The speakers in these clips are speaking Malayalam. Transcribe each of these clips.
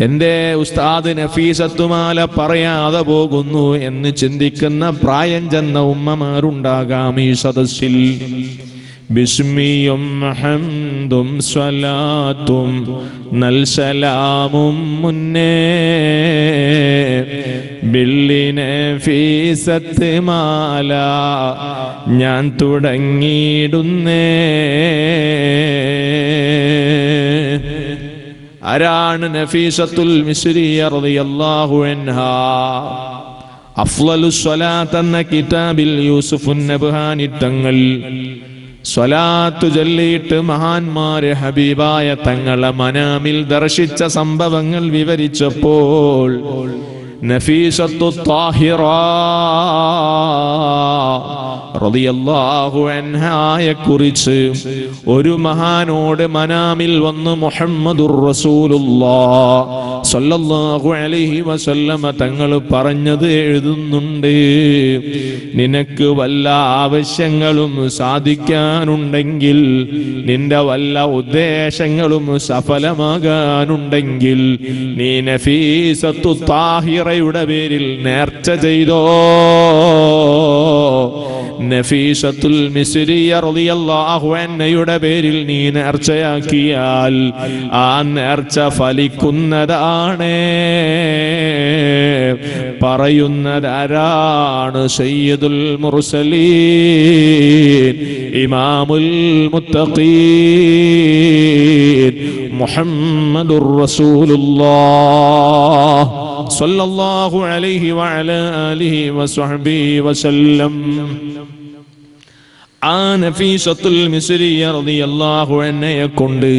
എന്റെ ഉസ്താദ് നഫീസത്തുമാല പറയാതെ പോകുന്നു എന്ന് ചിന്തിക്കുന്ന പ്രായം ചെന്ന ഉമ്മമാരുണ്ടാകാം ഈ സദസ്സിൽ. ബിസ്മിയും ഹംദും സ്വലാത്തും നൽസലാമും മുന്നേ ബില്ലിനെ ഫീസത്ത് മാല ഞാൻ തുടങ്ങിയിടുന്നേ. ആരാണ് നഫീസത്തുൽ മിസ്രിയ റളിയല്ലാഹു അൻഹാ? അഫ്ളലുസ് സ്വലാത്ത് എന്ന കിതാബിൽ യൂസുഫുൻ നബ്ഹാനി തങ്ങൾ സ്വലാത്ത് ചൊല്ലിയിട്ട് മഹാന്മാരെ ഹബീബായ തങ്ങളെ മനാമിൽ ദർശിച്ച സംഭവങ്ങൾ വിവരിച്ചപ്പോൾ നഫീസത്തു ത്വാഹിറ റളിയല്ലാഹു അൻഹായെ കുറിച്ച് ഒരു മഹാനോട് മനാമിൽ വന്ന് മുഹമ്മദുർ റസൂലുള്ളാഹ് സ്വല്ലല്ലാഹു അലൈഹി വസല്ലമ തങ്ങൾ പറഞ്ഞത് എഴുതുന്നുണ്ട്. നിനക്ക് വല്ല ആവശ്യങ്ങളും സാധിക്കാനുണ്ടെങ്കിൽ, നിന്റെ വല്ല ഉദ്ദേശങ്ങളും സഫലമാകാനുണ്ടെങ്കിൽ നീ നഫീസത്തു ത്വാഹിറയുടെ പേരിൽ നേർച്ച ചെയ്തോ. നഫീസത്തുൽ മിസ്രിയ റളിയല്ലാഹു അൻഹയുടെ പേരിൽ നീ നേർച്ചയാക്കിയാൽ ആ നേർച്ച ഫലിക്കുന്നതാണ്. പറയുന്നതാരാണ്? സയ്യിദുൽ മുർസലീൻ ഇമാമുൽ മുത്തഖീൻ മുഹമ്മദുർ റസൂലുള്ളാഹ് സ്വല്ലല്ലാഹു അലൈഹി വഅലാ ആലിഹി വസഹ്ബിഹി വസല്ലം. ആ നഫീസത്തുൽ മിസ്രിയ റളിയല്ലാഹു അൻഹയെ കൊണ്ട്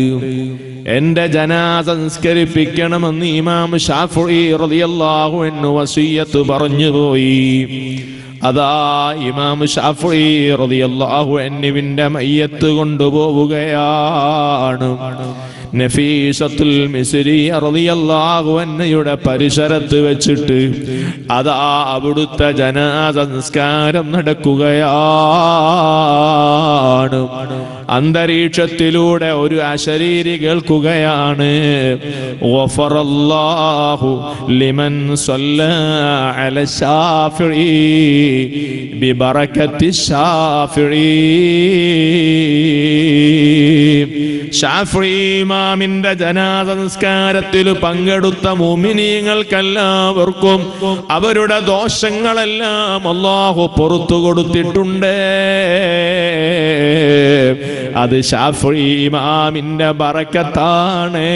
എന്റെ ജനാസ സംസ്കരിപ്പിക്കണമെന്ന് ഇമാം ശാഫിഈ റളിയല്ലാഹു അൻഹു വസിയ്യത്ത് പറഞ്ഞു പോയി. അതാ ഇമാം ശാഫിഈ റളിയല്ലാഹു അൻഹുവിന്റെ മയ്യത്ത് കൊണ്ടുപോവുകയാണ്. നഫീസത്തുൽ മിസ്രിയ റളിയല്ലാഹു അൻഹയുടെ പരിസരത്ത് വെച്ചിട്ട് അതാ അവിടുത്തെ ജനാസ സംസ്കാരം നടക്കുകയാണ്. അന്തരീക്ഷത്തിലൂടെ ഒരു അശരീരി കേൾക്കുകയാണ്, ഗഫറല്ലാഹു ലിമൻ സ്വല്ലാ അല ശാഫിഈ ബിബറകത്തി ശാഫിഈ. ശാഫിഈ ഇമാമിന്റെ ജനാസ സംസ്കാരത്തിൽ പങ്കെടുത്ത മുഅ്മിനീങ്ങൾക്കെല്ലാവർക്കും അവരുടെ ദോഷങ്ങളെല്ലാം അല്ലാഹു പുറത്തു കൊടുത്തിട്ടുണ്ട്. അത് ശാഫിഈ ഇമാമിന്റെ ബറക്കത്താണ്.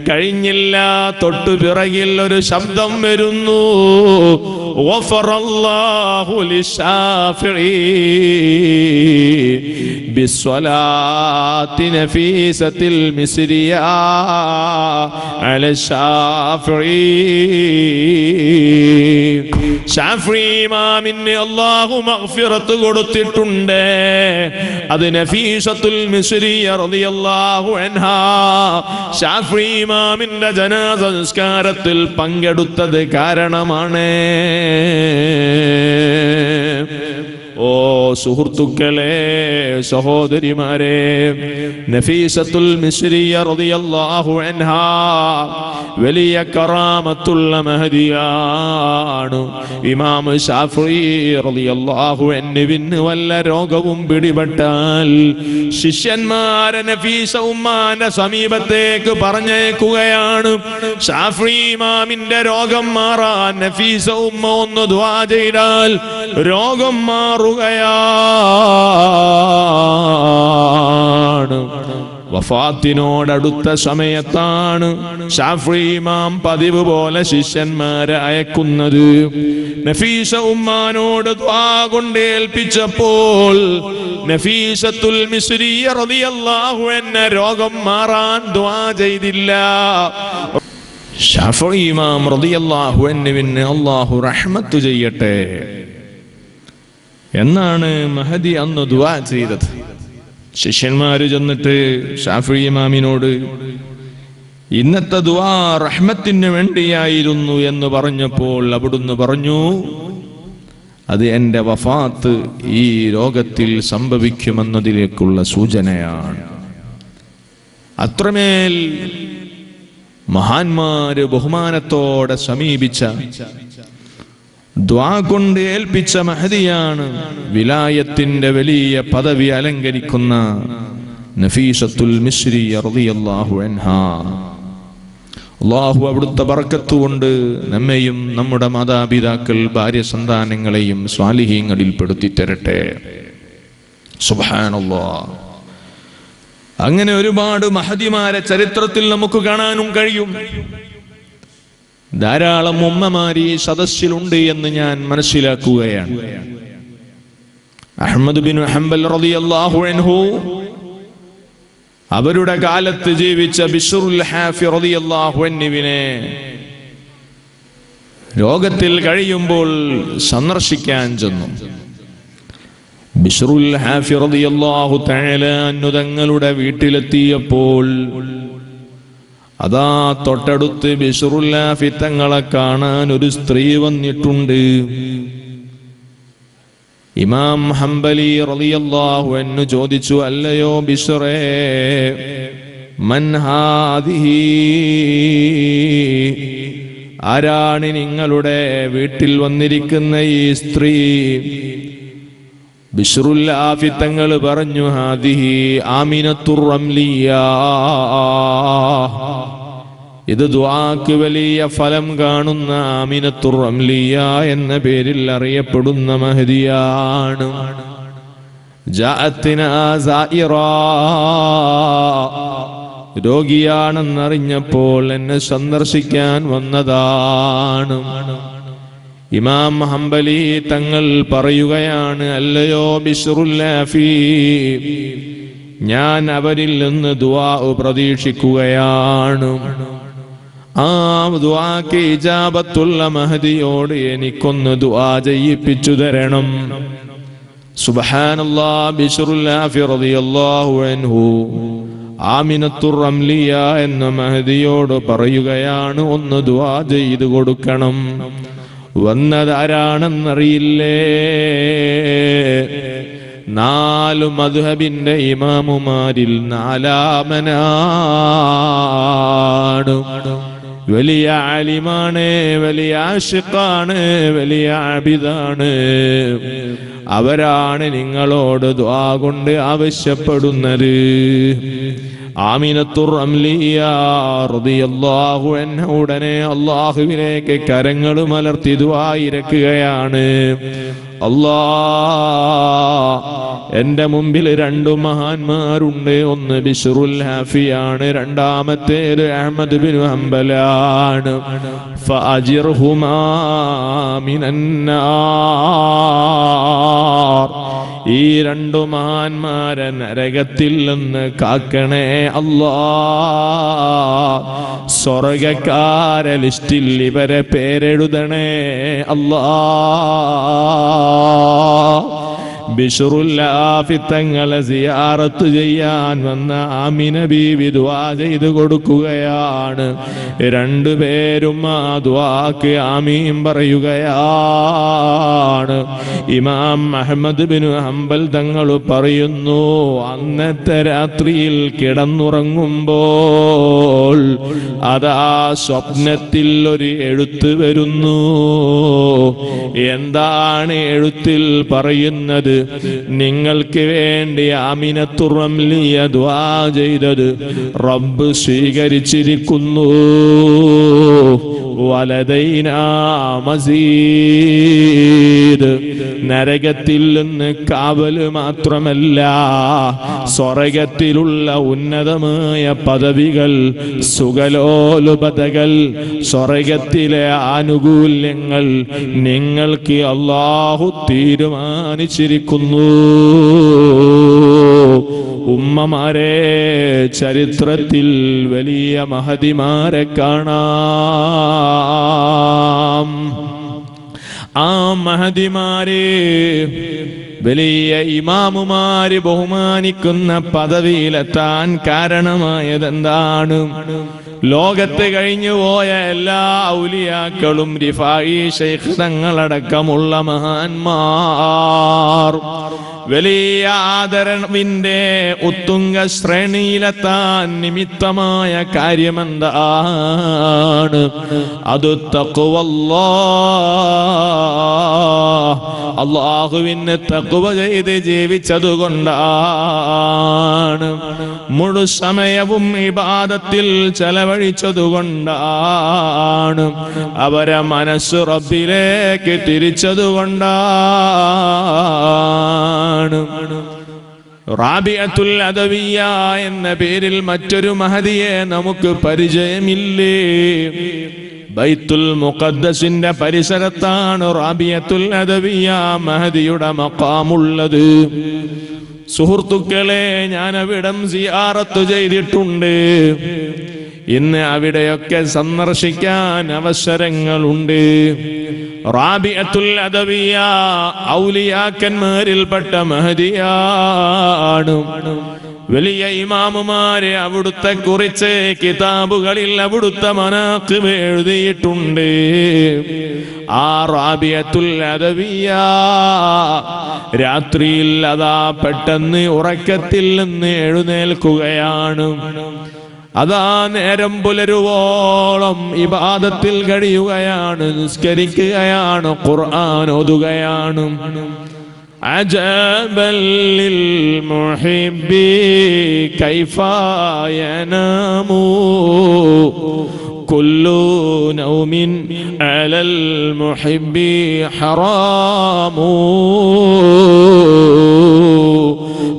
കഴിഞ്ഞില്ല, തൊട്ടു പിറകിൽ ഒരു ശബ്ദം വരുന്നു, ഗഫറല്ലാഹു ലിശാഫിഈ ബിസ്വലാത്തി നഫീസത്തിൽ മിസ്രിയ അല ശാഫിഈ. ശാഫിഈ ഇമാമിന് അല്ലാഹു മഗ്ഫിറത്ത് കൊടുത്തിട്ടുണ്ട്. അത് നഫീസത്തുൽ മിസ്രിയ റളിയല്ലാഹു അൻഹാ ശാഫിഈ ഇമാമിന്റെ ജനാസ സംസ്കാരത്തിൽ പങ്കെടുത്തത് കാരണമാണ്. ഓ സുഹൃത്തുക്കളെ, സഹോദരിമാരെ, നഫീസത്തുൽ മിസ്രിയ റളിയല്ലാഹു അൻഹാ വലിയ കറാമത്തുള്ള മഹദിയാണ്. ഇമാം ശാഫിഈ റളിയല്ലാഹു അൻഹുവിന് വല്ല രോഗവും പിടിപെട്ടാൽ ശിഷ്യന്മാരെ നഫീസ ഉമ്മാന്റെ സമീപത്തേക്ക് പറഞ്ഞേക്കുകയാണ്. ശാഫിഈ ഇമാമിന്റെ രോഗം മാറാൻ നഫീസ ഉമ്മ ഒന്ന് ദുആ ചെയ്താൽ രോഗം മാറുകയാണ്. വഫാത്തിനോടടുത്ത സമയത്താണ് ശാഫിഈ ഇമാം പതിവ് പോലെ ശിഷ്യന്മാരെ അയക്കുന്നത്. നഫീസ ഉമ്മാനോട് ദുആ കൊണ്ട് ഏൽപ്പിച്ചപ്പോൾ നഫീസത്തുൽ മിസ്രിയ റളിയല്ലാഹു അൻഹ രോഗം മാറാൻ ദുആ ചെയ്തില്ല. ശാഫിഈ ഇമാം റളിയല്ലാഹു അൻഹുവിന് അല്ലാഹു റഹ്മത്ത് ചെയ്യട്ടെ എന്നാണ് മഹദി അന്ന് ദുആ ചെയ്തത്. ശിഷ്യന്മാര് ചെന്നിട്ട് ശാഫിഈ ഇമാമിനോട് ഇന്നത്തെ ദുആ റഹ്മത്തിന് വേണ്ടിയായിരുന്നു എന്ന് പറഞ്ഞപ്പോൾ അവിടുന്ന് പറഞ്ഞു, അത് എൻ്റെ വഫാത്ത് ഈ ലോകത്തിൽ സംഭവിക്കുമെന്നതിലേക്കുള്ള സൂചനയാണ്. അത്രമേൽ മഹാന്മാര് ബഹുമാനത്തോടെ സമീപിച്ച, ദ്വാ കൊണ്ട് ഏൽപ്പിച്ച മഹദിയാണ് വിലായത്തിന്റെ വലിയ പദവി അലങ്കരിക്കുന്ന നഫീസത്തുൽ മിസ്രി റളിയല്ലാഹു അൻഹാ. അല്ലാഹു അവിടുത്തെ ബർക്കത്ത് കൊണ്ട് നമ്മെയും നമ്മുടെ മാതാപിതാക്കൾ ഭാര്യ സന്താനങ്ങളെയും സ്വാലിഹീങ്ങളിൽ പെടുത്തി തരട്ടെ. സുബ്ഹാനല്ലാഹ്. അങ്ങനെ ഒരുപാട് മഹദിമാരെ ചരിത്രത്തിൽ നമുക്ക് കാണാനും കഴിയും. ധാരാളം ഉമ്മമാർ ഈ സദസ്സിലുണ്ട് എന്ന് ഞാൻ മനസ്സിലാക്കുകയാണ്. അഹ്മദ് ബിൻ ഹംബൽ റളിയല്ലാഹു അൻഹു, അവരുടെ കാലത്ത് ജീവിച്ച ബിശ്റുൽ ഹാഫി റളിയല്ലാഹു അൻഹുവിനെ രോഗത്തിൽ കഴിയുമ്പോൾ സന്ദർശിക്കാൻ ചെന്നു. ബിശ്റുൽ ഹാഫി റളിയല്ലാഹു തആല അൻഹു തങ്ങളുടെ വീട്ടിലെത്തിയപ്പോൾ അതാ തൊട്ടടുത്ത് ബിശ്റുൽ ഹാഫി തങ്ങളെ കാണാൻ ഒരു സ്ത്രീ വന്നിട്ടുണ്ട്. ഇമാം ഹംബലി റളിയല്ലാഹു അൻഹു ചോദിച്ചു, അല്ലയോ ബിശ്റേ, മൻ ഹാദിഹി, ആരാണ് നിങ്ങളുടെ വീട്ടിൽ വന്നിരിക്കുന്ന ഈ സ്ത്രീ? ബിശ്റുൽ ഹാഫി തങ്ങൾ പറഞ്ഞു, ഹാദിഹി ആമിനത്തുർ റംലിയ, ഇത് ദുആക്ക് വലിയ ഫലം കാണുന്ന ആമിനത്തുർ റംലിയ എന്ന പേരിൽ അറിയപ്പെടുന്ന മഹദിയാണ്. ജാഅത്തിനാ സായിറാ, രോഗിയാണെന്നറിഞ്ഞപ്പോൾ എന്നെ സന്ദർശിക്കാൻ വന്നതാണ്. ഇമാം ഹംബലി തങ്ങൾ പറയുകയാണ്, അല്ലയോ ബിശ്റുൽ ഹാഫി, ഞാൻ അവരിൽ നിന്ന് ദുആ പ്രതീക്ഷിക്കുകയാണ്. ആ ദുആക്ക് ഇജാബത്തുള്ള മഹദിയോട് എനിക്കൊന്ന് ദുആ ചെയ്യിപ്പിച്ചു തരണം. സുബ്ഹാനല്ലാഹ്. ബിശ്റുൽ ഹാഫി റളിയല്ലാഹു അൻഹു ആമിനത്തുർ റംലിയ എന്ന മഹദിയോട് പറയുകയാണ്, ഒന്ന് ദുആ ചെയ്തു കൊടുക്കണം. വന്നതാരാണെന്നറിയില്ലേ? 4 മദ്ഹബിന്റെ ഇമാമുമാരിൽ 4-ാമനാണ്. വലിയ ആലിമാണ്, വലിയ ആശിഖാണ്, വലിയ ആബിദാണ്. അവരാണ് നിങ്ങളോട് ദുആ കൊണ്ട് ആവശ്യപ്പെടുന്നത്. ആമിനത്തുർ റംലിയ റളിയല്ലാഹു അൻഹ ഉടനെ അല്ലാഹുവിലേക്ക് കരങ്ങൾ മലർത്തി ദുആ ഇരക്കുകയാണ്. അല്ലാഹ്, എന്റെ മുമ്പിൽ 2 മഹാന്മാരുണ്ട്. ഒന്ന് ബിശ്റുൽ ഹാഫിയാണ്, രണ്ടാമത്തേത് അഹ്മദ് ബിൻ ഹംബലാണ്. ഫഅജിർഹുമാ മിനന്നാർ, ഈ 2 മഹാന്മാരെ നരകത്തിൽ നിന്ന് കാക്കണേ അല്ലാഹ്. സ്വർഗ്ഗക്കാരെ ലിസ്റ്റിൽ ഇവരെ പേരെഴുതണേ അല്ലാഹ്. ബിശ്റുൽ ഹാഫി തങ്ങളെ സിയാറത്ത് ചെയ്യാൻ വന്ന ആമിന ബീവി ദുആ ചെയ്തു കൊടുക്കുകയാണ്. 2 പേരും ആ ദുആക്ക് ആമീൻ പറയുകയാണ്. ഇമാം അഹ്മദ് ബിൻ ഹംബൽ തങ്ങൾ പറയുന്നു, അന്നത്തെ രാത്രിയിൽ കിടന്നുറങ്ങുമ്പോൾ അതാ സ്വപ്നത്തിൽ ഒരു എഴുത്ത് വരുന്നു. എന്താണ് എഴുത്തിൽ പറയുന്നത്? നിങ്ങൾക്ക് വേണ്ടി ആമിനത്തുർ റംലിയ ദുആ ചെയ്തത് റബ്ബ് സ്വീകരിച്ചിരിക്കുന്നു. വലദൈനാ മസീദ്, നരകത്തിൽ നിന്ന് കാവല് മാത്രമല്ല, സ്വർഗ്ഗത്തിലുള്ള ഉന്നതമായ പദവികൾ, സുഖലോലുപതകൾ, സ്വർഗ്ഗത്തിലെ ആനുകൂല്യങ്ങൾ നിങ്ങൾക്ക് അല്ലാഹു തീരുമാനിച്ചിരിക്കുന്നു. ഉമ്മമാരെ, ചരിത്രത്തിൽ വലിയ മഹദിമാരെ കാണാം. ആ മഹദിമാരെ വലിയ ഇമാമുമാര് ബഹുമാനിക്കുന്ന പദവിയിലെത്താൻ കാരണമായതെന്താണ്? ലോകത്ത് കഴിഞ്ഞു പോയ എല്ലാ ഔലിയാക്കളും റിഫായി ശൈഖ് തങ്ങളടക്കമുള്ള മഹാന്മാർ വലിയ ആദരവിന്റെ ഉത്തുംഗ ശ്രേണിയിലെത്താൻ നിമിത്തമായ കാര്യമെന്താണ്? അത് തഖ്വല്ലാഹ്, അല്ലാഹുവിനെ തഖ്വ ചെയ്ത് ജീവിച്ചതുകൊണ്ടാണ്. മുഴു സമയവും ഇബാദത്തിൽ ചെലവഴിച്ചതുകൊണ്ടാണ്. അവരെ മനസ്സ് റബ്ബിലേക്ക് തിരിച്ചതുകൊണ്ടാണ്. റാബിഅത്തുൽ അദവിയ്യ എന്ന പേരിൽ മറ്റൊരു മഹദിയെ നമുക്ക് പരിചയമില്ലേ? ബൈത്തുൽ മുഖദ്ദസിന്റെ പരിസരത്താണ് റാബിഅത്തുൽ അദവിയ്യ മഹദിയുടെ മഖാമുള്ളത്. സുഹൃത്തുക്കളെ, ഞാൻ അവിടം സിയാറത്ത് ചെയ്തിട്ടുണ്ട്. ഇന്ന് അവിടെയൊക്കെ സന്ദർശിക്കാൻ അവസരങ്ങളുണ്ട്. റാബിഅത്തുൽ അദവിയ്യ ഔലിയാക്കന്മാരിൽപ്പെട്ട മഹദിയാണ്. വലിയ ഇമാമുമാരെ അവിടുത്തെ കുറിച്ച് കിതാബുകളിൽ അവിടുത്തെ മനാഖിബ് എഴുതിയിട്ടുണ്ട്. ആ റാബിഅത്തുൽ അദവിയ്യ രാത്രിയിൽ അതാ പെട്ടെന്ന് ഉറക്കത്തിൽ നിന്ന് എഴുന്നേൽക്കുകയാണ്. അതാ നേരം പുലരുവോളം ഇബാദത്തിൽ കഴിയുകയാണ്, നിസ്കരിക്കുകയാണ്, ഖുർആൻ ഓതുകയാണ്. അജബൽ ലിൽ മുഹിബ്ബി കൈഫ യനാമു കുല്ലു നൗമിൻ അലൽ മുഹിബ്ബി ഹറാമു.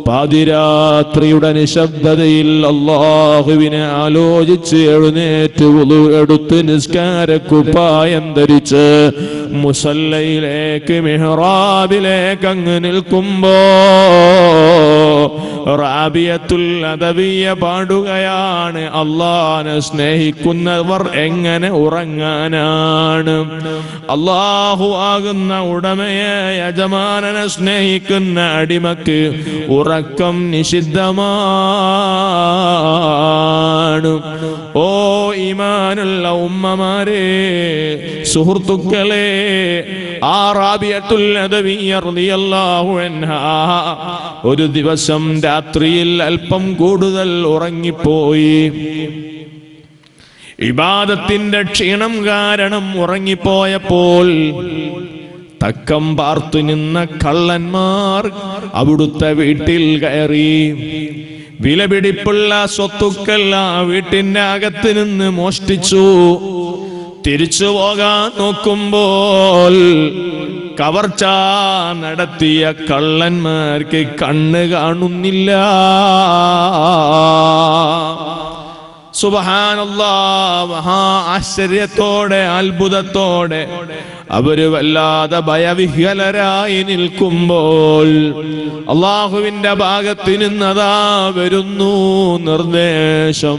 പാതിരാത്രിയുടെ നിശബ്ദതയിൽ അല്ലാഹുവിനെ ആലോചിച്ച് എഴുന്നേറ്റ് വുളു എടുത്ത് നിസ്കാരക്കുപ്പായം ധരിച്ച് മുസല്ലയിലേക്ക് മിഹ്റാബിലേക്ക് അങ്ങ് നിൽക്കുമ്പോ റാബിഅത്തുൽ അദവിയ്യ പാടുകയാണ്, അല്ലാഹനെ സ്നേഹിക്കുന്നവർ എങ്ങനെ ഉറങ്ങാനാണ്? അല്ലാഹു ആകുന്ന ഉടമയെ, യജമാനനെ സ്നേഹിക്കുന്ന അടിമക്ക് ഉറക്കം നിഷിദ്ധമാണ്. ഓ ഈമാനുള്ള ഉമ്മമാരെ, സുഹൃത്തുക്കളെ, ആ റാബിഅത്തുൽ അദവിയ്യ റളിയല്ലാഹു അൻഹാ ഒരു ദിവസം രാത്രിയിൽ അല്പം കൂടുതൽ ഉറങ്ങിപ്പോയി. ഇബാദത്തിന്റെ ക്ഷീണം കാരണം ഉറങ്ങിപ്പോയപ്പോൾ തക്കം പാർത്തു നിന്ന കള്ളന്മാർ അവിടുത്തെ വീട്ടിൽ കയറി. വിലപിടിപ്പുള്ള സ്വത്തുക്കൾ ആ വീട്ടിന്റെ അകത്ത് നിന്ന് മോഷ്ടിച്ചു. തിരിച്ചു പോകാൻ നോക്കുമ്പോൾ കവർച്ച നടത്തിയ കള്ളന്മാർക്ക് കണ്ണ് കാണുന്നില്ല. സുബ്ഹാനല്ലാഹ്, മഹാ ആശ്ചര്യത്തോടെ അത്ഭുതത്തോടെ അവര് വല്ലാതെ ഭയവിഹ്വലരായി നിൽക്കുമ്പോൾ അല്ലാഹുവിന്റെ ഭാഗത്ത് നിന്നതാ വരുന്നു നിർദ്ദേശം.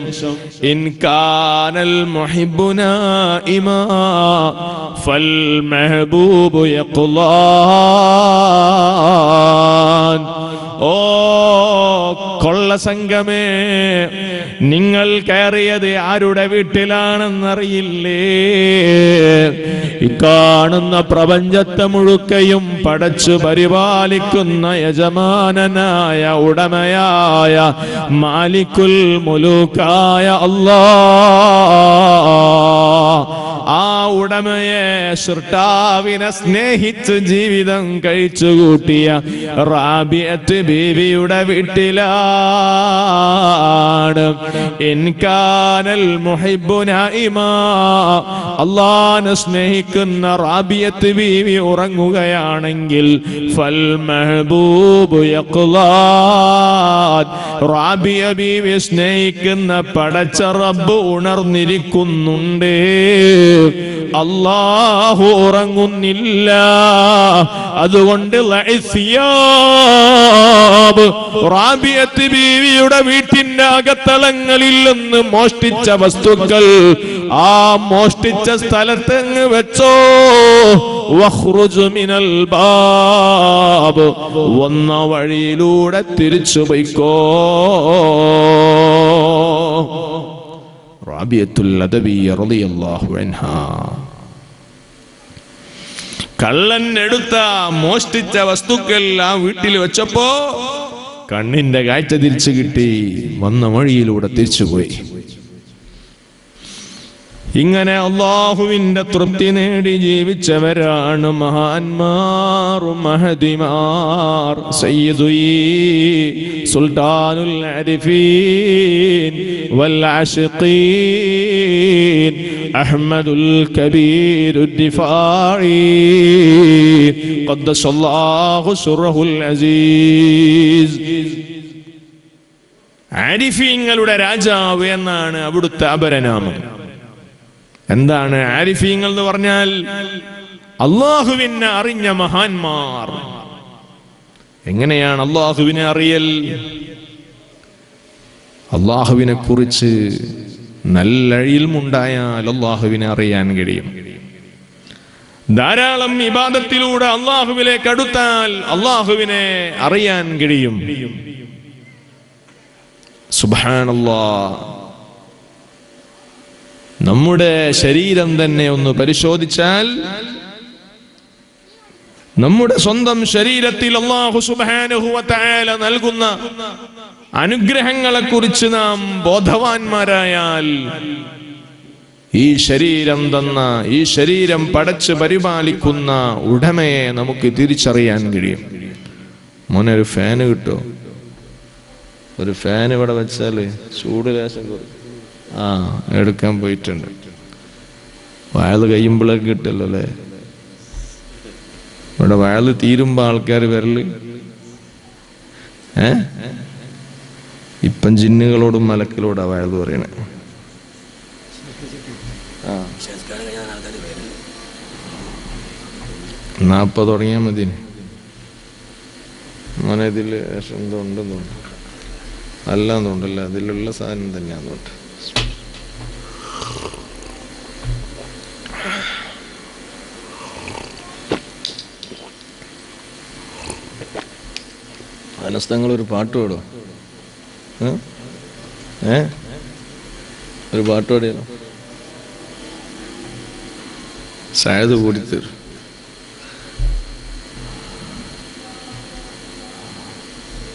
ഇൻ കാനൽ മുഹിബ്ബുനാ ഇമാ ഫൽ മഹബൂബു യഖ്ലാൻ. ഓ കൊള്ള സംഘമേ, നിങ്ങൾ കയറിയത് ആരുടെ വീട്ടിലാണെന്നറിയില്ലേ? ഇക്കാണുന്ന പ്രപഞ്ചത്തെ മുഴുക്കയും പടച്ചു പരിപാലിക്കുന്ന യജമാനനായ ഉടമയായ മാലിക്കുൽ മുലൂക്കായ അല്ലാഹ്, ആ ഉടമയെ, സൃഷ്ടാവിനെ സ്നേഹിച്ച് ജീവിതം കഴിച്ചുകൂട്ടിയ റാബിഅത്ത് ബീവിയുടെ വീട്ടിലാണ്. ഇൻ കാനൽ മുഹിബ്ബു നായിമാ, അല്ലാഹനെ സ്നേഹിക്കുന്ന റാബിഅത്ത് ബീവി ഉറങ്ങുകയാണെങ്കിൽ ഫൽ മഹബൂബു യഖ്ലാൻ, റാബിയ ബീവി സ്നേഹിക്കുന്ന പടച്ച റബ്ബ് ഉണർന്നിരിക്കുന്നുണ്ട്. അല്ലാഹു ഉറങ്ങുന്നില്ല. അതുകൊണ്ട് റാബിയത്ത് ബീവിയുടെ വീട്ടിന്റെ അകത്തളങ്ങളിൽ നിന്ന് മോഷ്ടിച്ച വസ്തുക്കൾ ആ മോഷ്ടിച്ച സ്ഥലത്തങ്ങ് വെച്ചോ. വഖ്റുജ് മിനൽ ബാബ്, വന്ന വഴിയിലൂടെ തിരിച്ചു പോയിക്കോ. റാബിയത്തുൽ അദവിയ്യ റളിയല്ലാഹു അൻഹാ കള്ളൻ എടുത്ത മോഷ്ടിച്ച വസ്തുക്കൾ ആ വീട്ടിൽ വെച്ചപ്പോ കണ്ണിന്റെ കാഴ്ച തിരിച്ചു കിട്ടി, വന്ന വഴിയിലൂടെ തിരിച്ചുപോയി. ഇങ്ങനെ അല്ലാഹുവിന്റെ തൃപ്തി നേടി ജീവിച്ചവരാണ് മഹാന്മാർ, മഹദിമാർ. സയ്യിദുൽ സുൽത്താനുൽ ആരിഫീൻ വൽ ആശിഖീൻ അഹ്മദുൽ കബീറുർ റിഫാഇ ഖദ്ദസല്ലാഹു സിർറഹുൽ അസീസ്. ആരിഫീങ്ങളുടെ രാജാവ് എന്നാണ് അവിടുത്തെ അപരനാമം. എന്താണ് ആരിഫീങ്ങൾ എന്ന് പറഞ്ഞാൽ? അള്ളാഹുവിനെ അറിഞ്ഞ മഹാന്മാർ. എങ്ങനെയാണ് അള്ളാഹുവിനെ അറിയൽ? അള്ളാഹുവിനെ കുറിച്ച് നല്ല ഇൽമുണ്ടായാൽ അള്ളാഹുവിനെ അറിയാൻ കഴിയും. ധാരാളം ഇബാദത്തിലൂടെ അള്ളാഹുവിലേക്ക് അടുത്താൽ അള്ളാഹുവിനെ അറിയാൻ കഴിയും. സുബ്ഹാനല്ലാഹ്. നമ്മുടെ ശരീരം തന്നെ ഒന്ന് പരിശോധിച്ചാൽ നമ്മുടെ സ്വന്തം ശരീരത്തിൽ അല്ലാഹു സുബ്ഹാനഹു വ തആല നൽകുന്ന അനുഗ്രഹങ്ങളെ കുറിച്ച് നാം ബോധവാന്മാരായാൽ ഈ ശരീരം തന്ന, ഈ ശരീരം പടച്ച് പരിപാലിക്കുന്ന ഉടമയെ നമുക്ക് തിരിച്ചറിയാൻ കഴിയും. മോനെ ഒരു ഫാന് കിട്ടോ? ഒരു ഫാൻ ഇവിടെ വെച്ചാല് ചൂട് ലേശം കുറയും. എടുക്കാൻ പോയിട്ടുണ്ട്. വയല് കഴിയുമ്പോഴൊക്കെ കിട്ടല്ലോ അല്ലേ? ഇവിടെ വയല് തീരുമ്പോ ആൾക്കാർ വരല്. ഇപ്പം ജിന്നുകളോടും മലക്കിലോടാ വയല് പറയണേ. 40 തുടങ്ങിയാൽ മതി. മോനെ ഇതില് എന്തോ ഉണ്ടെന്ന് തോന്നുന്നു. അല്ലാന്നുണ്ടല്ലോ, അതിലുള്ള സാധനം തന്നെയാന്നുണ്ട്. അനസ്തങ്ങളൊരു പാട്ട് പാടോ? ഒരു പാട്ട് പാടിയാലോ? സായത് കൂടിത്തീർ.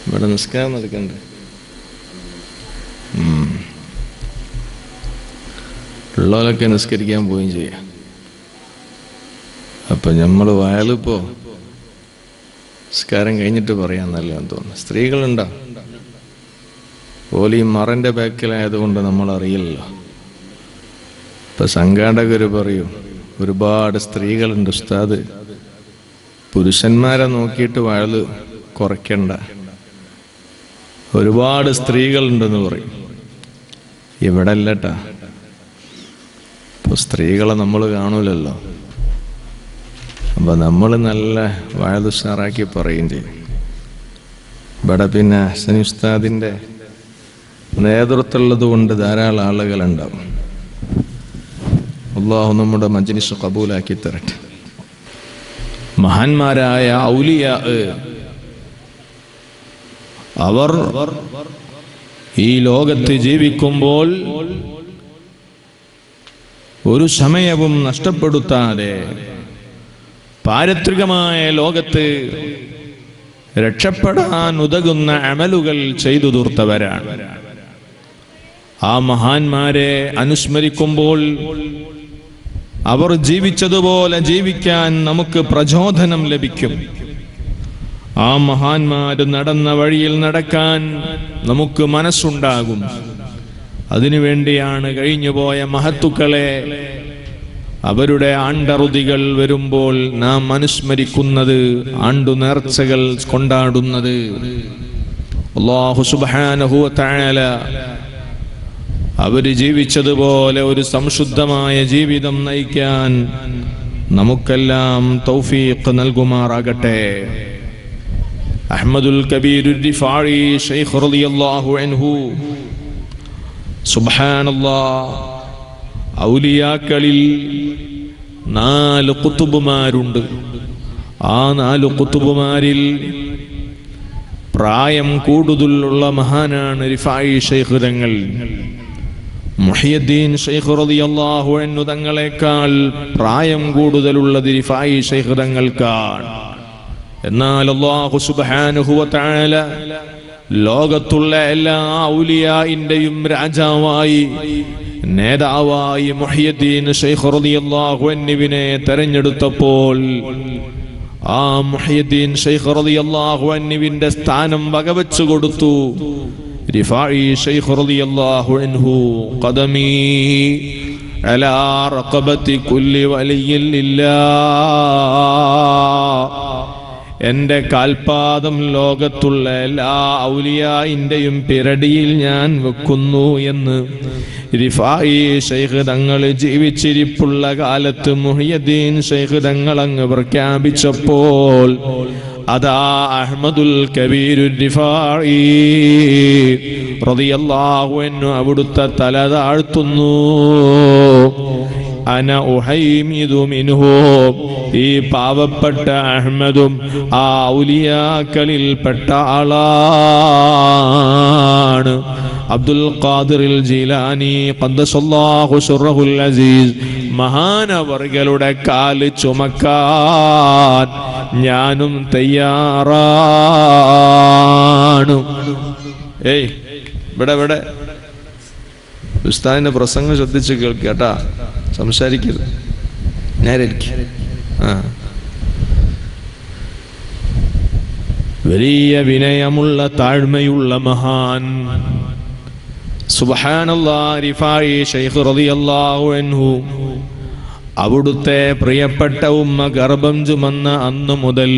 ഇവിടെ നിസ്കാരം നടക്കണ്ടേ? ഉള്ളവരൊക്കെ നിസ്കരിക്കാൻ പോവുകയും ചെയ്യാം. അപ്പൊ നമ്മള് വയലിപ്പോ നിസ്കാരം കഴിഞ്ഞിട്ട് പറയാൻ നല്ലതെന്ന് തോന്നുന്നു. സ്ത്രീകളുണ്ടോ? ഓലി മറന്റെ ബാക്കിലായതുകൊണ്ട് നമ്മൾ അറിയില്ലല്ലോ. ഇപ്പൊ സംഘാടകര് പറയും ഒരുപാട് സ്ത്രീകളുണ്ട് ഉസ്താദ്, പുരുഷന്മാരെ നോക്കിയിട്ട് വയല് കുറയ്ക്കണ്ട, ഒരുപാട് സ്ത്രീകളുണ്ടെന്ന് പറയും. ഇവിടെ അല്ലട്ടാ. ഇപ്പൊ സ്ത്രീകളെ നമ്മൾ കാണൂലല്ലോ. അപ്പൊ നമ്മൾ നല്ല വയല് ഉഷാറാക്കി പറയുകയും ചെയ്യും. ഇവിടെ പിന്നെ ഹസനി ഉസ്താദിന്റെ നേതൃത്വമുള്ളത് കൊണ്ട് ധാരാളം ആളുകളുണ്ടാവും. അല്ലാഹു നമ്മുടെ മജ്ലിസ് ഖബൂലാക്കി തരട്ടെ. മഹാന്മാരായ ഔലിയാ അവർ ഈ ലോകത്ത് ജീവിക്കുമ്പോൾ ഒരു സമയവും നഷ്ടപ്പെടുത്താതെ പാരത്രികമായ ലോകത്ത് രക്ഷപ്പെടാൻ ഉതകുന്ന അമലുകൾ ചെയ്തു തീർത്തവരാണ്. ആ മഹാന്മാരെ അനുസ്മരിക്കുമ്പോൾ അവർ ജീവിച്ചതുപോലെ ജീവിക്കാൻ നമുക്ക് പ്രചോദനം ലഭിക്കും. ആ മഹാന്മാര് നടന്ന വഴിയിൽ നടക്കാൻ നമുക്ക് മനസ്സുണ്ടാകും. അതിനുവേണ്ടിയാണ് കഴിഞ്ഞുപോയ മഹത്തുക്കളെ അവരുടെ ആണ്ടറുതികൾ വരുമ്പോൾ നാം അനുസ്മരിക്കുന്നത്, ആണ്ടു നേർച്ചകൾ കൊണ്ടാടുന്നത്. അല്ലാഹു സുബ്ഹാനഹു വ തആല അവര് ജീവിച്ചതുപോലെ ഒരു സംശുദ്ധമായ ജീവിതം നയിക്കാൻ നമുക്കെല്ലാം തൗഫീഖ് നൽകുമാറാകട്ടെ. അഹ്മദുൽ കബീറുർ റിഫാഇ ശൈഖ് റളിയല്ലാഹു അൻഹു, സുബ്ഹാനല്ലാഹ്, ഔലിയാക്കളിൽ 4 ഖുതുബുമാരുണ്ട്. ആ 4 ഖുതുബുമാരിൽ പ്രായം കൂടുതലുള്ള മഹാനാണ് റിഫാഇ ശൈഖ് തങ്ങൾ. മുഹ്യിദ്ദീൻ ശൈഖ് റളിയല്ലാഹു അൻഹു തങ്ങളെക്കാൾ പ്രായം കൂടുതലുള്ളത് റിഫായി ശൈഖ് തങ്ങൾക്കാണ്. എന്നാൽ അല്ലാഹു സുബ്ഹാനഹു വ തആല ലോകത്തുള്ള എല്ലാ ഔലിയാഇന്റെയും രാജാവായി നേതാവായി മുഹ്യിദ്ദീൻ ശൈഖ് റളിയല്ലാഹു അൻഹുവിനെ തെരഞ്ഞെടുത്തപ്പോൾ ആ മുഹ്യിദ്ദീൻ ശൈഖ് റളിയല്ലാഹു അൻഹുവിന്റെ സ്ഥാനം വകവെച്ചു കൊടുത്തു. റിഫായി ശൈഖ് റളിയല്ലാഹു അൻഹു ഖദമി അലാ റഖബതി കുല്ലി വലിയ്യിൻ ലില്ലാഹ്, എന്റെ കാൽപാദം ലോകത്തുള്ള എല്ലാ ഔലിയാഇന്റെയും പിരടിയിൽ ഞാൻ വെക്കുന്നു എന്ന് റിഫായി ശൈഖ് തങ്ങൾ ജീവിച്ചിരിപ്പുള്ള കാലത്ത് മുഹ്യിദ്ദീൻ ശൈഖ് തങ്ങൾ അങ്ങ് പ്രഖ്യാപിച്ചപ്പോൾ അതാ അഹ്മദുൽ കബീറുർ റിഫായി റളിയല്ലാഹു അൻഹു അവിടുത്തെ തല താഴ്ത്തുന്നു. അന ഉഹൈമിദു മിൻഹു, ഈ പാവപ്പെട്ട അഹ്മദും ആ ഔലിയാക്കളിൽ പെട്ട ആളാണ്. അബ്ദുൽ ഖാദിറിൽ ജീലാനി ഖദ്ദസല്ലാഹു സിർറഹുൽ അസീസ് മഹാനവർകളുടെ കാല് ചുമക്കാൻ ഞാനും തയ്യാറാണ്. ഏയ് ഇവിടെ ഉസ്താദിന്റെ പ്രസംഗം ശ്രദ്ധിച്ച് കേൾക്കട്ടാ, സംസാരിക്കരുത്, നേരെ ഇരിക്കും. വലിയ വിനയമുള്ള താഴ്മയുള്ള മഹാൻ സുബ്ഹാനല്ലാഹ് റിഫായി ശൈഖ് റളിയല്ലാഹു അൻഹു അവിടുത്തെ പ്രിയപ്പെട്ട ഉമ്മ ഗർഭം ചുമന്ന അന്നു മുതൽ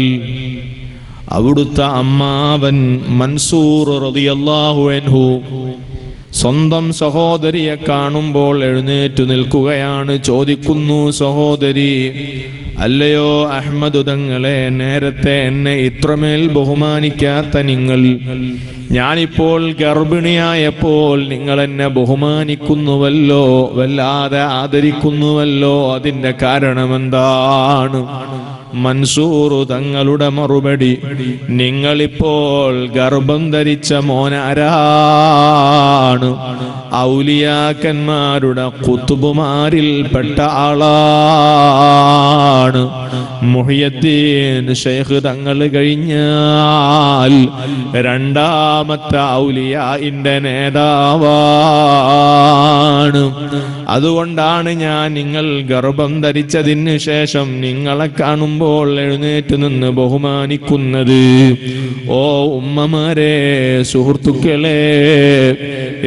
അവിടുത്തെ അമ്മാവൻ മൻസൂർ റളിയല്ലാഹു അൻഹു സ്വന്തം സഹോദരിയെ കാണുമ്പോൾ എഴുന്നേറ്റു നിൽക്കുകയാണ്. ചോദിക്കുന്നു, സഹോദരി, അല്ലയോ അഹ്മദ് തങ്ങളെ, നേരത്തെ എന്നെ ഇത്രമേൽ ബഹുമാനിക്കാത്ത നിങ്ങൾ ഞാനിപ്പോൾ ഗർഭിണിയായപ്പോൾ നിങ്ങൾ എന്നെ ബഹുമാനിക്കുന്നുവല്ലോ, വല്ലാതെ ആദരിക്കുന്നുവല്ലോ, അതിന്റെ കാരണമെന്താണ്? മൻസൂർ തങ്ങളുടെ മറുപടി, നിങ്ങളിപ്പോൾ ഗർഭം ധരിച്ച മോനാരാണ്? ഔലിയാക്കന്മാരുടെ ഖുത്ബുമാരിൽപ്പെട്ട ആളാണ്. മുഹ്യിദ്ദീൻ ശൈഖ് തങ്ങൾ കഴിഞ്ഞാൽ രണ്ടാമത്തെ ഔലിയാഇന്റെ നേതാവാണ്. അതുകൊണ്ടാണ് ഞാൻ നിങ്ങൾ ഗർഭം ധരിച്ചതിന് ശേഷം നിങ്ങളെ കാണുമ്പോൾ എഴുന്നേറ്റ് നിന്ന് ബഹുമാനിക്കുന്നത്. ഓ ഉമ്മമാരെ, സുഹൃത്തുക്കളെ,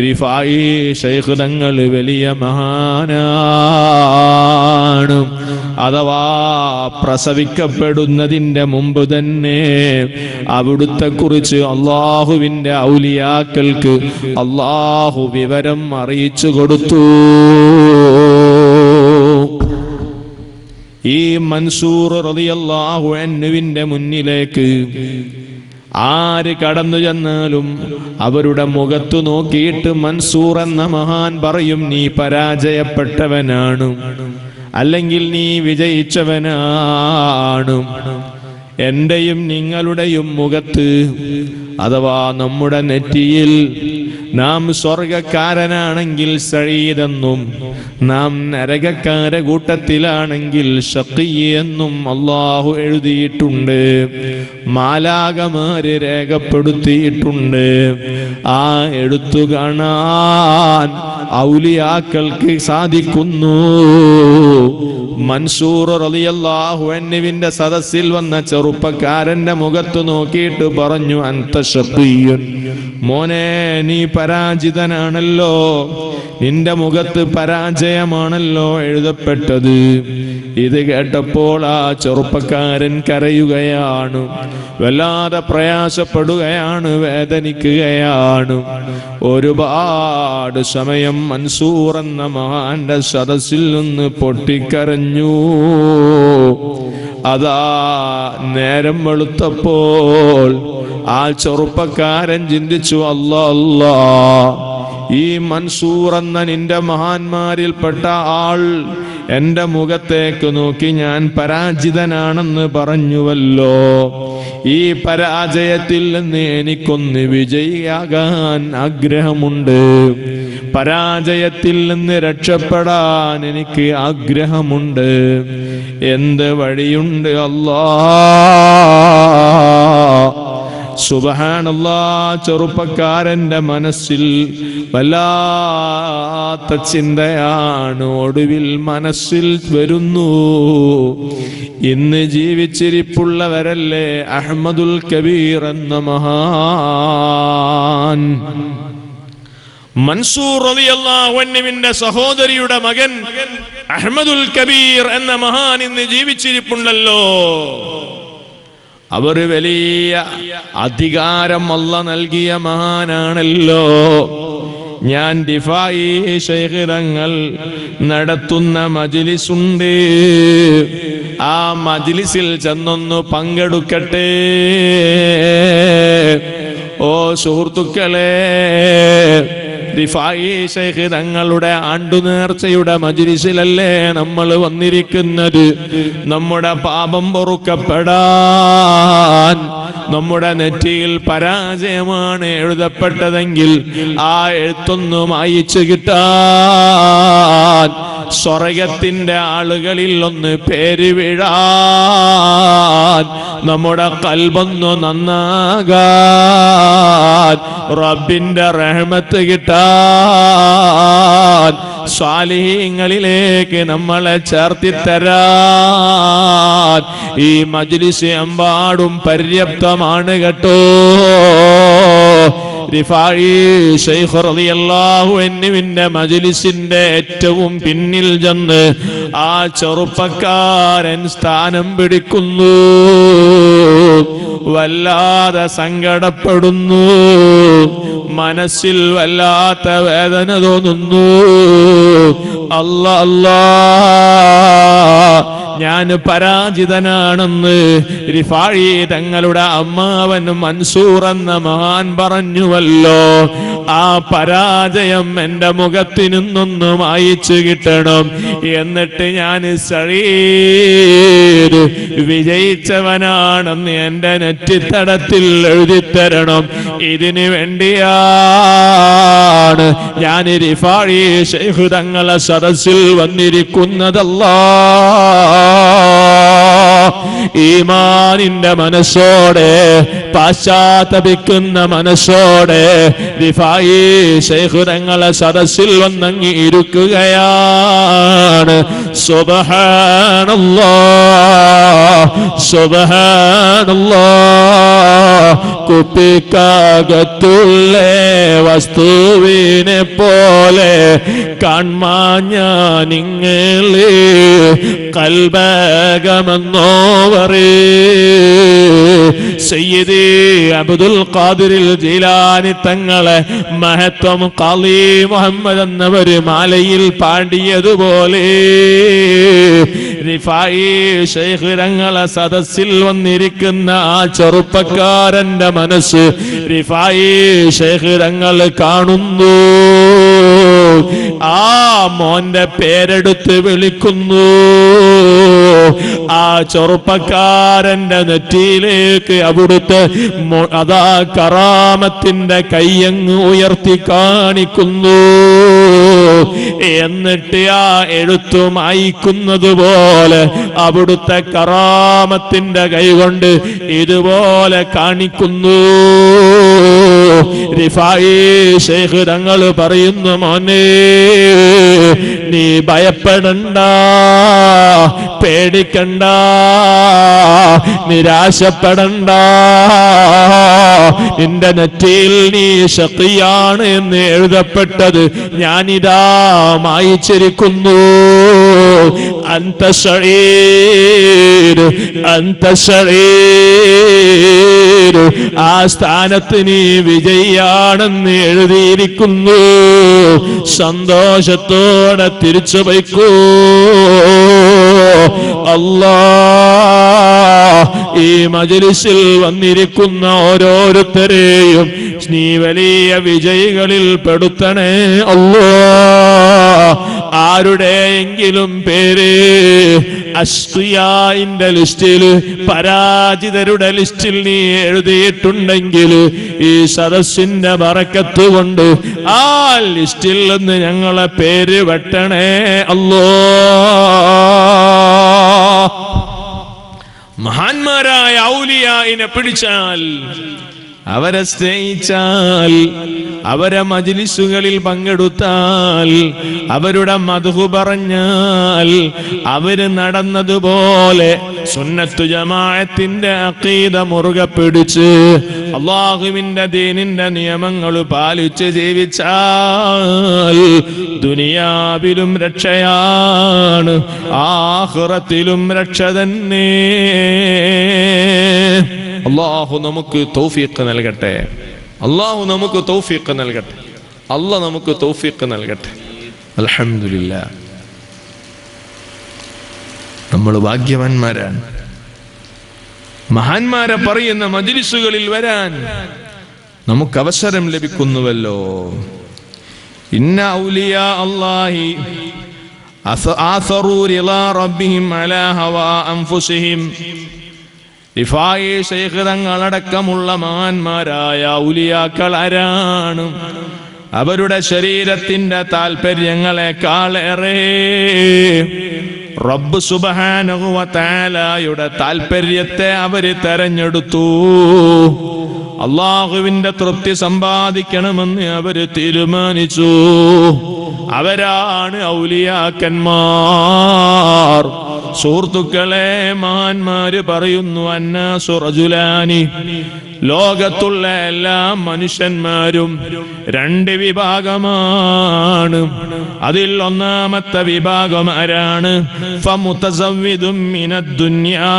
റിഫായി ശൈഖ് തങ്ങൾ വലിയ മഹാനാണ്. അഥവാ പ്രസവിക്കപ്പെടുന്നതിന്റെ മുമ്പ് തന്നെ അവിടുത്തെ കുറിച്ച് അള്ളാഹുവിന്റെ ഔലിയാക്കൾക്ക് അള്ളാഹു വിവരം അറിയിച്ചു കൊടുത്തു. ഈ മൻസൂർ റളിയല്ലാഹു അൻഹുവിന്റെ മുന്നിലേക്ക് ആര് കടന്നു ചെന്നാലും അവരുടെ മുഖത്തു നോക്കിയിട്ട് മൻസൂർ എന്ന മഹാൻ പറയും, നീ പരാജയപ്പെട്ടവനാണ്, അല്ലെങ്കിൽ നീ വിജയിച്ചവനാണ്. എന്റെയും നിങ്ങളുടെയും മുഖത്ത് അഥവാ നമ്മുടെ നെറ്റിയിൽ നാം സ്വർഗക്കാരനാണെങ്കിൽ സഈദെന്നും നാം നരകക്കാര കൂട്ടത്തിലാണെങ്കിൽ ശഖീ എന്നും അല്ലാഹു എഴുതിയിട്ടുണ്ട്, മാലാകമാര് രേഖപ്പെടുത്തിയിട്ടുണ്ട്. ആ എഴുത്തു കാണാൻ ഔലിയാക്കൾക്ക് സാധിക്കുന്നു. മൻസൂർ റളിയല്ലാഹു അൻഹുവിന്റെ സദസ്സിൽ വന്ന ചെറുപ്പക്കാരന്റെ മുഖത്ത് നോക്കിയിട്ട് പറഞ്ഞു, അൻത ശഖീയുൻ, മോനെ നീ പരാജിതനാണല്ലോ, നിന്റെ മുഖത്ത് പരാജയമാണല്ലോ എഴുതപ്പെട്ടത്. ഇത് കേട്ടപ്പോൾ ആ ചെറുപ്പക്കാരൻ കരയുകയാണ്, വല്ലാതെ പ്രയാസപ്പെടുകയാണ്, വേദനിക്കുകയാണ്. ഒരുപാട് സമയം മൻസൂർ എന്ന മഹാന്റെ സദസ്സിൽ നിന്ന് പൊട്ടിക്കരഞ്ഞു. അതാ നേരം വെളുത്തപ്പോൾ ആ ചെറുപ്പക്കാരൻ ചിന്തിച്ചു, അല്ലാ അല്ലാ, ഈ മൻസൂർ എന്ന നിന്റെ മഹാന്മാരിൽപ്പെട്ട ആൾ എന്റെ മുഖത്തേക്ക് നോക്കി ഞാൻ പരാജിതനാണെന്ന് പറഞ്ഞുവല്ലോ. ഈ പരാജയത്തിൽ നിന്ന് എനിക്കൊന്ന് വിജയിയാകാൻ ആഗ്രഹമുണ്ട്. പരാജയത്തിൽ നിന്ന് രക്ഷപ്പെടാൻ എനിക്ക് ആഗ്രഹമുണ്ട്. എന്ത് വഴിയുണ്ട് അല്ലാഹ്? സുബ്ഹാനല്ലാഹ്. ചെറുപ്പക്കാരന്റെ മനസ്സിൽ വല്ലാത്ത ചിന്തയാണ്. ഒടുവിൽ മനസ്സിൽ വരുന്നു, ഇന്ന് ജീവിച്ചിരിപ്പുള്ളവരല്ലേ അഹ്മദുൽ കബീർ എന്ന മഹാൻ. മൻസൂർ റളിയല്ലാഹു അൻഹുവിന്റെ സഹോദരിയുടെ മകൻ അഹ്മദുൽ കബീർ എന്ന മഹാൻ ഇന്ന് ജീവിച്ചിരിപ്പുണ്ടല്ലോ. അവർ വലിയ അധികാരം അല്ലാഹ് നൽകിയ മഹാനാണല്ലോ. ഞാൻ ദിഫായി ശൈഖ് തങ്ങൾ നടത്തുന്ന മജ്ലിസുണ്ട്, ആ മജ്ലിസിൽ ചെന്നൊന്ന് പങ്കെടുക്കട്ടെ. ഓ സുഹൃത്തുക്കളെ, ദിഫായി ശൈഖ് തങ്ങളുടെ ആണ്ടുനേർച്ചയുടെ മജ്ലിസിലല്ലേ നമ്മൾ വന്നിരിക്കുന്നത്. നമ്മുടെ പാപം പൊറുക്കപ്പെടാൻ, നമ്മുടെ നെറ്റിയിൽ പരാജയമാണ് എഴുതപ്പെട്ടതെങ്കിൽ ആ എഴുത്തൊന്ന് മായിച്ചു കിട്ടാൻ, സ്വർഗത്തിന്റെ ആളുകളിൽ ഒന്ന് പേര് വീഴാൻ, നമ്മുടെ ഖൽബൊന്ന് നന്നാകാൻ, റബ്ബിന്റെ റഹ്മത്ത് കിട്ടാൻ, സ്വാലിഹീങ്ങളിലേക്ക് നമ്മളെ ചേർത്തിത്തരാൻ ഈ മജ്ലിസ് എമ്പാടും പര്യാപ്തമാണ് കേട്ടോ. റിഫായി ശൈഖ് റളിയല്ലാഹു അൻഹുവിന്റെ മജ്ലിസിന്റെ ഏറ്റവും പിന്നിൽ ചെന്ന് ആ ചെറുപ്പക്കാരൻ സ്ഥാനം പിടിക്കുന്നു. വല്ലാതെ സങ്കടപ്പെടുന്നു, മനസ്സിൽ വല്ലാത്ത വേദന തോന്നുന്നു. അല്ലാ അല്ലാ, ഞാൻ പരാജിതനാണെന്ന് റിഫായി തങ്ങളുടെ അമ്മാവൻ മൻസൂർ എന്ന മഹാൻ പറഞ്ഞുവല്ലോ. ആ പരാജയം എന്റെ മുഖത്തിൽ നിന്നൊന്ന് മായിച്ചു കിട്ടണം. എന്നിട്ട് ഞാൻ സഈദ് വിജയിച്ചവനാണെന്ന് എന്റെ നെറ്റിത്തടത്തിൽ എഴുതിത്തരണം. ഇതിനു വേണ്ടിയാണ് ഞാൻ റിഫായി ശൈഖ് തങ്ങളെ സദസ്സിൽ വന്നിരിക്കുന്നതല്ലാ. ഈമാനിന്റെ മനസ്സോടെ, പാശ്ചാത്തപിക്കുന്ന മനസ്സോടെ റിഫായി ശൈഖ് തങ്ങളെ സദസ്സിൽ വന്നങ്ങി ഇരിക്കുകയാണ്. സുബ്ഹാനല്ലാഹ് സുബ്ഹാനല്ലാഹ്. കുപ്പിക്കകത്തുള്ള വസ്തുവിനെ പോലെ കാൺമാഞ്ഞ നിങ്ങളെ കൽബകമെന്നോവറേ. സയ്യിദി അബ്ദുൽ ഖാദിറിൽ ജീലാനി തങ്ങളെ മഹത്വം ഖാളി മുഹമ്മദ് എന്നവർ മാലയിൽ പാടിയതുപോലെ റിഫായി ശൈഖ് തങ്ങളെ സദസ്സിൽ വന്നിരിക്കുന്ന ആ ചെറുപ്പക്കാരന്റെ മനസ്സ് റിഫായി ശൈഖ് തങ്ങൾ കാണുന്നു. ആ മോന്റെ പേരെടുത്ത് വിളിക്കുന്നു. ആ ചെറുപ്പക്കാരന്റെ നെറ്റിയിലേക്ക് അവിടുത്തെ അതാ കറാമത്തിന്റെ കയ്യങ്ങ് ഉയർത്തി കാണിക്കുന്നു. എന്നിട്ട് ആ എഴുത്തു മായ്ക്കുന്നത് പോലെ അവിടുത്തെ കറാമത്തിന്റെ കൈകൊണ്ട് ഇതുപോലെ കാണിക്കുന്നു. റിഫായി ശൈഖ് തങ്ങൾ പറയുന്നു, മോനെ നീ ഭയപ്പെടണ്ട, പേടിക്കണ്ട, നിരാശപ്പെടണ്ട. നിന്റെ നെറ്റിയിൽ നീ ശഖിയാണ് എന്ന് എഴുതപ്പെട്ടത് ഞാനിതാ മായിച്ചിരിക്കുന്നു. അന്ത ശഈർ, അന്ത ശഈർ. ആ സ്ഥാനത്ത് നീ വിജയിയാണെന്ന് എഴുതിയിരിക്കുന്നു. സന്തോഷത്തോടെ തിരിച്ചു വയ്ക്കൂ. അല്ലാഹ് ഈ മജ്ലിസിൽ വന്നിരിക്കുന്ന ഓരോരുത്തരെയും നീ വലിയ വിജയികളിൽ പെടുത്തണേ അല്ലാഹ്. ആരുടെയെങ്കിലും പേര് അഷ്ഖിയായിന്റെ ലിസ്റ്റിൽ, പരാജിതരുടെ ലിസ്റ്റിൽ നീ എഴുതിയിട്ടുണ്ടെങ്കിൽ ഈ സദസ്സിന്റെ ബറക്കത്ത് കൊണ്ട് ആ ലിസ്റ്റിൽ നിന്ന് ഞങ്ങളെ പേര് വെട്ടണേ അല്ലാഹ്. മഹാന്മാരായ ഔലിയായിനെ പിടിച്ചാൽ, അവരെ സ്നേഹിച്ചാൽ, അവരെ മജ്ലിസുകളിൽ പങ്കെടുത്താൽ, അവരുടെ മദ്ഹു പറഞ്ഞാൽ, അവര് നടന്നതുപോലെ സുന്നത്തു ജമാഅത്തിന്റെ അഖീദ മുറുകെ പിടിച്ച് അല്ലാഹുവിന്റെ ദീനിന്റെ നിയമങ്ങൾ പാലിച്ച് ജീവിച്ചാൽ ദുനിയാവിലും രക്ഷയാണ്, ആഖിറത്തിലും രക്ഷ തന്നെ. അല്ലാഹു നമുക്ക് തൗഫീഖ് നൽകട്ടെ. അല്ലാഹു നമുക്ക് തൗഫീഖ് നൽകട്ടെ. അല്ലാഹു നമുക്ക് തൗഫീഖ് നൽകട്ടെ. അൽഹംദുലില്ലാഹ്. നമ്മൾ ഭാഗ്യവാന്മാരാണ്. മഹാന്മാരെ പറയുന്ന മജ്ലിസുകളിൽ വരാൻ നമുക്ക് അവസരം ലഭിക്കുന്നുവല്ലോ. ഇന്ന ഔലിയാ അല്ലാഹി ആസറു റിളാ റബ്ബിഹിം അലാ ഹവാ അൻഫുസിഹിം. റിഫായി ശൈഖ് തങ്ങളടക്കമുള്ള മഹാന്മാരായ ഔലിയാക്കൾ ആരാണ്? അവരുടെ ശരീരത്തിന്റെ താല്പര്യങ്ങളെക്കാളേറെ റബ്ബ് സുബ്ഹാനഹു വ തആലയുടെ താല്പര്യത്തെ അവര് തെരഞ്ഞെടുത്തു. അള്ളാഹുവിന്റെ തൃപ്തി സമ്പാദിക്കണമെന്ന് അവര് തീരുമാനിച്ചു. അവരാണ് ഔലിയാക്കന്മാർ. സുഹൃത്തുക്കളെ, മഹാന്മാര് പറയുന്നു, അന്നാസു റജുലാനി. ലോകത്തുള്ള എല്ലാ മനുഷ്യന്മാരും രണ്ട് വിഭാഗമാണ്. അതിൽ ഒന്നാമത്തെ വിഭാഗം ആരാണ്? ഫമുതസവ്വിദും മിനദ്ദുനിയാ.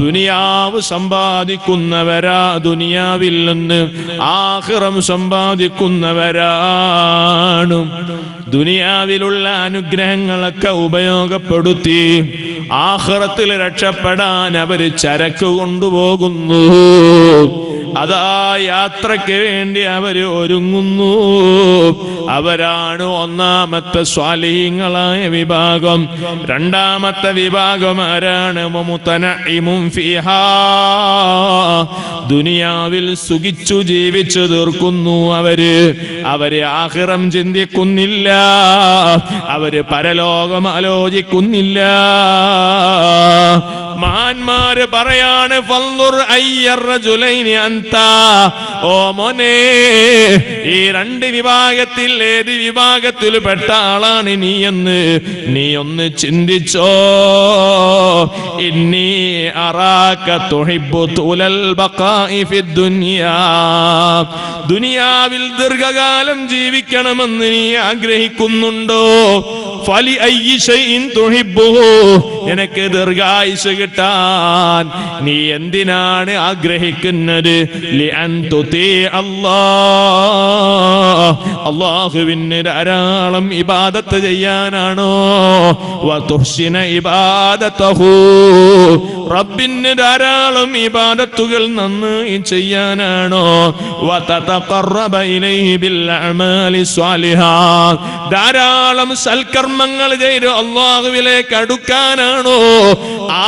ദുനിയാവ് സമ്പാദിക്കുന്നവരാ, ദുനിയാവിൽ നിന്ന് ആഖിറം സമ്പാദിക്കുന്നവരാണ്. ദുനിയാവിലുള്ള അനുഗ്രഹങ്ങളൊക്കെ ഉപയോഗപ്പെടുത്തി ആഖിറത്തിൽ രക്ഷപ്പെടാൻ അവര് ചരക്ക് കൊണ്ടുപോകുന്നു. അതാ യാത്രയ്ക്ക് വേണ്ടി അവര് ഒരുങ്ങുന്നു. അവരാണ് ഒന്നാമത്തെ സ്വാലിഹീങ്ങളായ വിഭാഗം. രണ്ടാമത്തെ വിഭാഗം ആരാണ്? മുതനഇമുൻ ഫീഹാ. ദുനിയാവിൽ സുഖിച്ചു ജീവിച്ചു തീർക്കുന്നു അവര് ആഖിറം ചിന്തിക്കുന്നില്ല, അവര് പരലോകം ആലോചിക്കുന്നില്ല. മഹാന്മാര് പറയാണ്, ഫൻദുർ അയ്യർ റജുലൈനി അൻത. ഓ മോനെ, ഈ രണ്ട് വിഭാഗത്തിൽ ഏത് വിഭാഗത്തിൽ പെട്ട ആളാണ് നീ ഒന്ന് ചിന്തിച്ചോ. ഇന്നി അറാക തുഹിബ്ബു തുലൽ ബഖാഇ ഫിദ്ദുനിയാ. ദുനിയാവിൽ ദീർഘകാലം ജീവിക്കണമെന്ന് നീ ആഗ്രഹിക്കുന്നുണ്ടോ? ഫലി അയ്യി ശൈഇൻ തുഹിബ്ബുഹു. നിനക്ക് ദീർഘായുസ് കിട്ടാൻ നീ എന്തിനാണ് ആഗ്രഹിക്കുന്നത്? ലിഅൻ തുതി അല്ലാഹ്. അല്ലാഹുവിന് ധാരാളം ഇബാദത്ത് ചെയ്യാനാണോ? വതുഹ്സിന ഇബാദതഹു. റബ്ബിന് ധാരാളം ഇബാദത്തുകൾ നന്നായി ചെയ്യാനാണോ? വതതഖറബ ഇലൈഹി ബിൽ അഅമാലി സ്വാലിഹാ. ധാരാളം സൽക്കർമ്മങ്ങൾ ചെയ്ത് അല്ലാഹുവിലേക്ക് അടുക്കാനാണോ?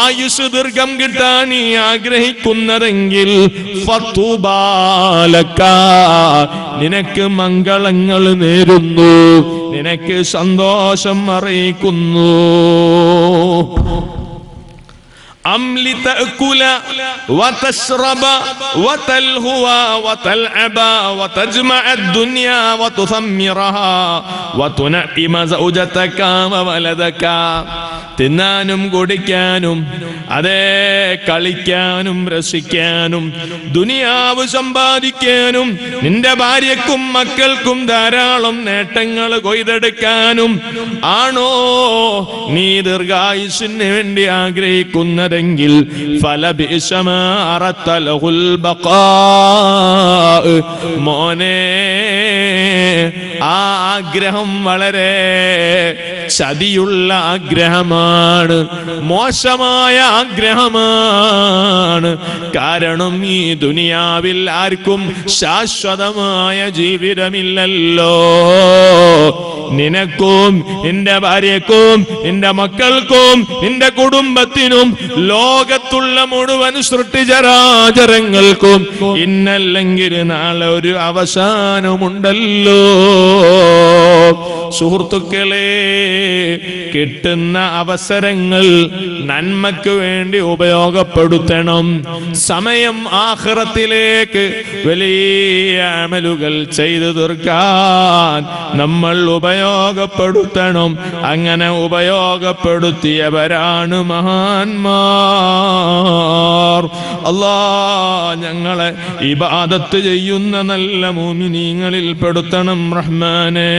ആയുസ് ദീർഘം കിട്ടാൻ നീ ആഗ്രഹിക്കുന്നതെങ്കിൽ ഫതുബാലക. നിനക്ക് മംഗളങ്ങൾ നേരുന്നു, നിനക്ക് സന്തോഷം അറിയിക്കുന്നു. അംലി തഅകുല വതശ്റബ വതൽഹുവ വതൽഅബ വതജ്മഅ അദ്ദുനിയാ വതുസമ്മിറഹാ വതുനഇമ സൗജതക വവലദക. തിന്നാനും കുടിക്കാനും അതേ കളിക്കാനും രസിക്കാനും ദുനിയാവ് സമ്പാദിക്കാനും നിന്റെ ഭാര്യക്കും മക്കൾക്കും ധാരാളം നേട്ടങ്ങൾ കൊയ്തെടുക്കാനും ആണോ നീ ദീർഘായുസ്സിന് വേണ്ടി ആഗ്രഹിക്കുന്നതെങ്കിൽ ഫലബിസമാ അറത്തലഹുൽ ബഖാ. മോനെ, ആ ആഗ്രഹം വളരെ ചതിയുള്ള ആഗ്രഹമാണ്. ആഗ്രഹമാണ്, മോശമായ ആഗ്രഹമാണ്. കാരണം ഈ ദുനിയാവിൽ ആർക്കും ശാശ്വതമായ ജീവിതമില്ലല്ലോ. നിനക്കും നിന്റെ ഭാര്യക്കും നിന്റെ മക്കൾക്കും നിന്റെ കുടുംബത്തിനും ലോകത്തുള്ള മുഴുവൻ സൃഷ്ടിചരാചരങ്ങൾക്കും ഇന്നല്ലെങ്കിൽ നാളെ ഒരു അവസാനമുണ്ടല്ലോ. സുഹൃത്തുക്കളെ, കിട്ടുന്ന അവസരങ്ങൾ നന്മയ്ക്ക് വേണ്ടി ഉപയോഗപ്പെടുത്തണം. സമയം ആഖിറത്തിലേക്ക് വലിയ അമലുകൾ ചെയ്തു തീർക്കാൻ നമ്മൾ ഉപയോഗപ്പെടുത്തണം. അങ്ങനെ ഉപയോഗപ്പെടുത്തിയവരാണ് മഹാന്മാർ. അല്ലാഹ് ഞങ്ങളെ ഇബാദത്ത് ചെയ്യുന്ന നല്ല മുഅ്മിനീങ്ങളിൽ പെടുത്തണം റഹ്മാനേ.